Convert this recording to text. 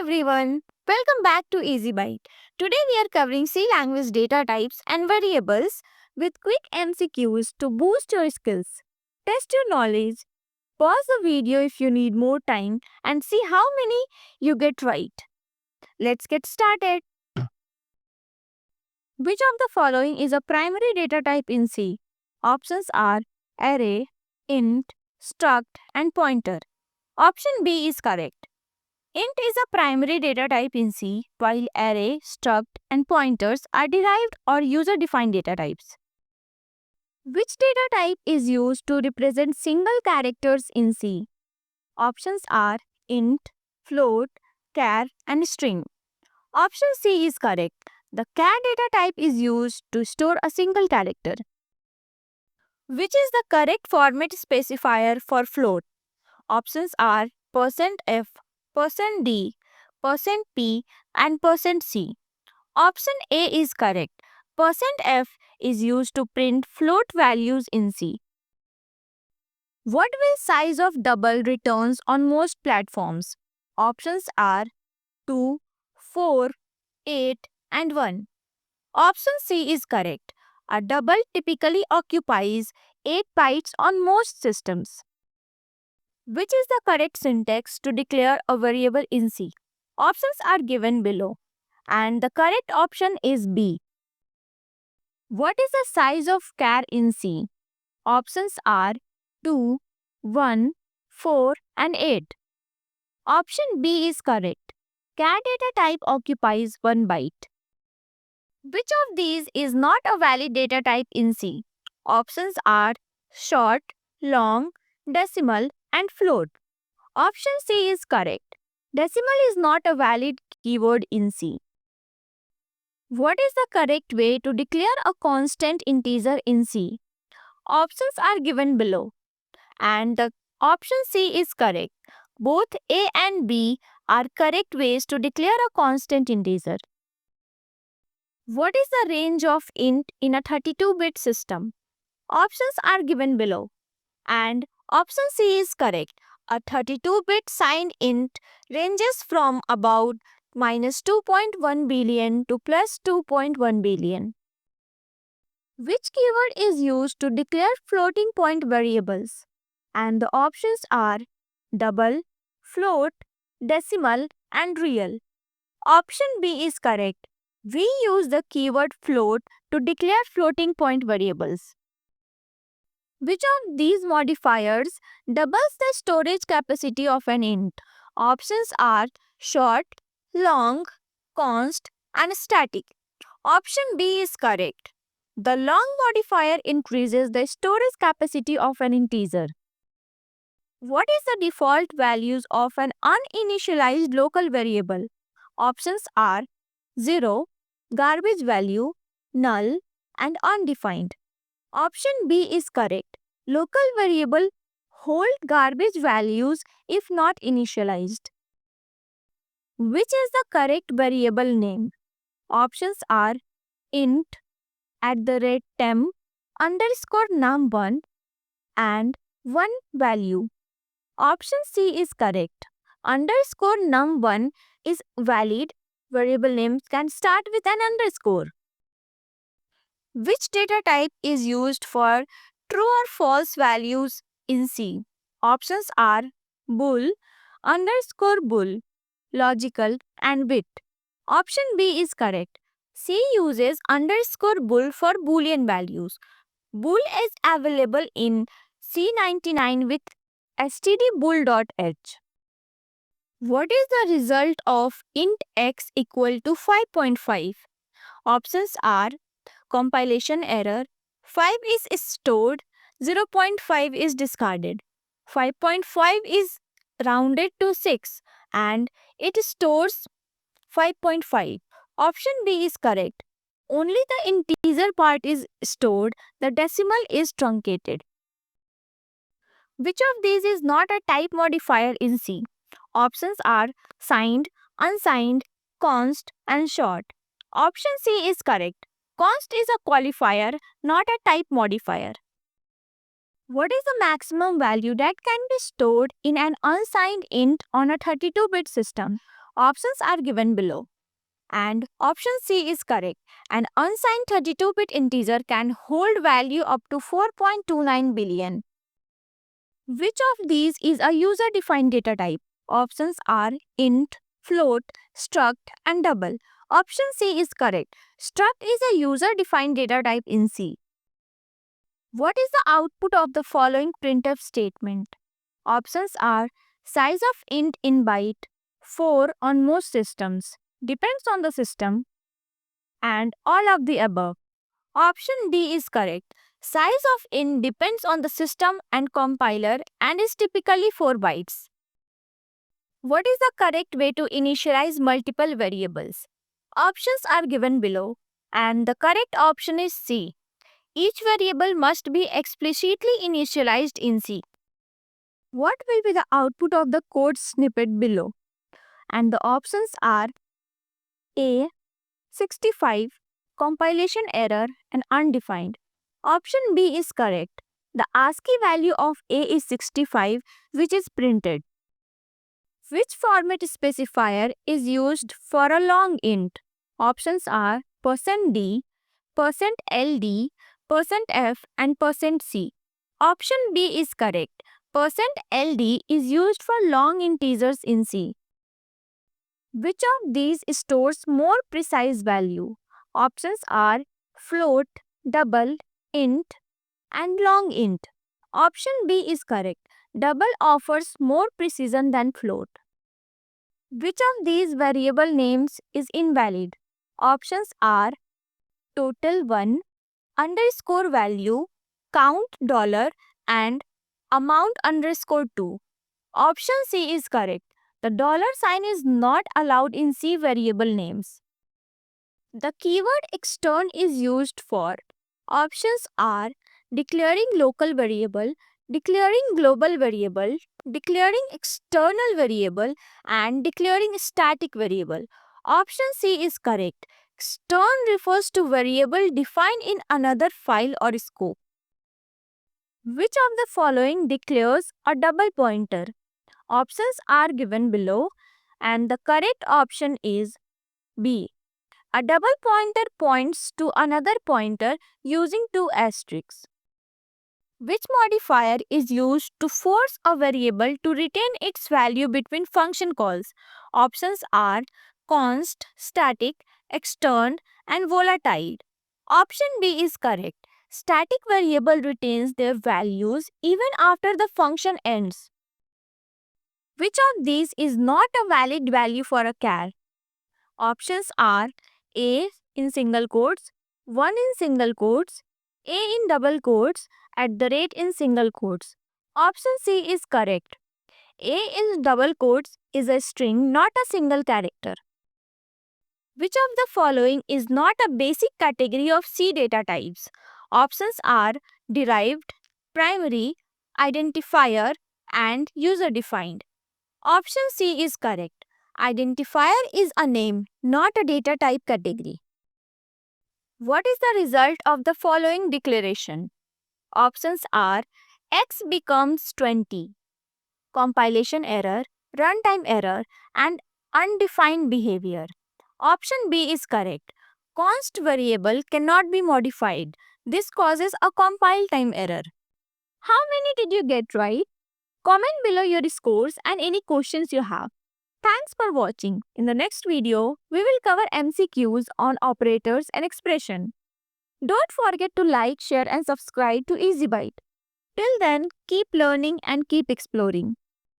Everyone, welcome back to Easy Byte. Today we are covering C language data types and variables with quick MCQs to boost your skills. Test your knowledge, pause the video if you need more time, and see how many you get right. Let's get started. Which of the following is a primary data type in C? Options are array, int, struct, and pointer. Option B is correct. Int is a primary data type in C, while array, struct, and pointers are derived or user-defined data types. Which data type is used to represent single characters in C? Options are int, float, char, and string. Option C is correct. The char data type is used to store a single character. Which is the correct format specifier for float? Options are %f, %d, %p, and %c. Option A is correct. %f is used to print float values in C. What will size of double returns on most platforms? Options are 2, 4, 8, and 1. Option C is correct. A double typically occupies 8 bytes on most systems. Which is the correct syntax to declare a variable in C? Options are given below, and the correct option is B. What is the size of char in C? Options are 2, 1, 4, and 8. Option B is correct. Char data type occupies 1 byte. Which of these is not a valid data type in C? Options are short, long, decimal, and float. Option C is correct. Decimal is not a valid keyword in C. What is the correct way to declare a constant integer in C? Options are given below, and the option C is correct. Both A and B are correct ways to declare a constant integer. What is the range of int in a 32-bit system? Options are given below, and option C is correct. A 32-bit signed int ranges from about minus 2.1 billion to plus 2.1 billion. Which keyword is used to declare floating point variables? And the options are double, float, decimal, and real. Option B is correct. We use the keyword float to declare floating point variables. Which of these modifiers doubles the storage capacity of an int? Options are short, long, const, and static. Option B is correct. The long modifier increases the storage capacity of an integer. What is the default values of an uninitialized local variable? Options are 0, garbage value, null, and undefined. Option B is correct. Local variable hold garbage values if not initialized. Which is the correct variable name? Options are int, @temp, underscore num1, and 1 value. Option C is correct. Underscore num1 is valid. Variable names can start with an underscore. Which data type is used for true or false values in C? Options are bool, underscore bool, logical, and bit. Option B is correct. C uses underscore bool for Boolean values. Bool is available in C99 with stdbool.h. What is the result of int x equal to 5.5? Options are compilation error, 5 is stored, 0.5 is discarded, 5.5 is rounded to 6, and it stores 5.5. Option B is correct. Only the integer part is stored, the decimal is truncated. Which of these is not a type modifier in C? Options are signed, unsigned, const, and short. Option C is correct. Const is a qualifier, not a type modifier. What is the maximum value that can be stored in an unsigned int on a 32-bit system? Options are given below. And option C is correct. An unsigned 32-bit integer can hold value up to 4.29 billion. Which of these is a user-defined data type? Options are int, float, struct, and double. Option C is correct. Struct is a user-defined data type in C. What is the output of the following printf statement? Options are size of int in byte, 4 on most systems, depends on the system, and all of the above. Option D is correct. Size of int depends on the system and compiler and is typically 4 bytes. What is the correct way to initialize multiple variables? Options are given below, and the correct option is C. Each variable must be explicitly initialized in C. What will be the output of the code snippet below? And the options are A, 65, compilation error, and undefined. Option B is correct. The ASCII value of A is 65, which is printed. Which format specifier is used for a long int? Options are %d, %ld, %f, and %c. Option B is correct. %ld is used for long integers in C. Which of these stores more precise value? Options are float, double, int, and long int. Option B is correct. Double offers more precision than float. Which of these variable names is invalid? Options are total 1, underscore value, count dollar, and amount underscore 2. Option C is correct. The dollar sign is not allowed in C variable names. The keyword extern is used for. Options are declaring local variable, declaring global variable, declaring external variable, and declaring static variable. Option C is correct. Extern refers to variable defined in another file or scope. Which of the following declares a double pointer? Options are given below, and the correct option is B. A double pointer points to another pointer using two asterisks. Which modifier is used to force a variable to retain its value between function calls? Options are const, static, extern, and volatile. Option B is correct. Static variable retains their values even after the function ends. Which of these is not a valid value for a char? Options are A in single quotes, 1 in single quotes, A in double quotes, @ in single quotes. Option C is correct. A in double quotes is a string, not a single character. Which of the following is not a basic category of C data types? Options are derived, primary, identifier, and user defined. Option C is correct. Identifier is a name, not a data type category. What is the result of the following declaration? Options are x becomes 20, compilation error, runtime error, and undefined behavior. Option B is correct. Const variable cannot be modified. This causes a compile time error. How many did you get right? Comment below your scores and any questions you have. Thanks for watching. In the next video, we will cover MCQs on operators and expression. Don't forget to like, share and subscribe to EasyByte. Till then, keep learning and keep exploring.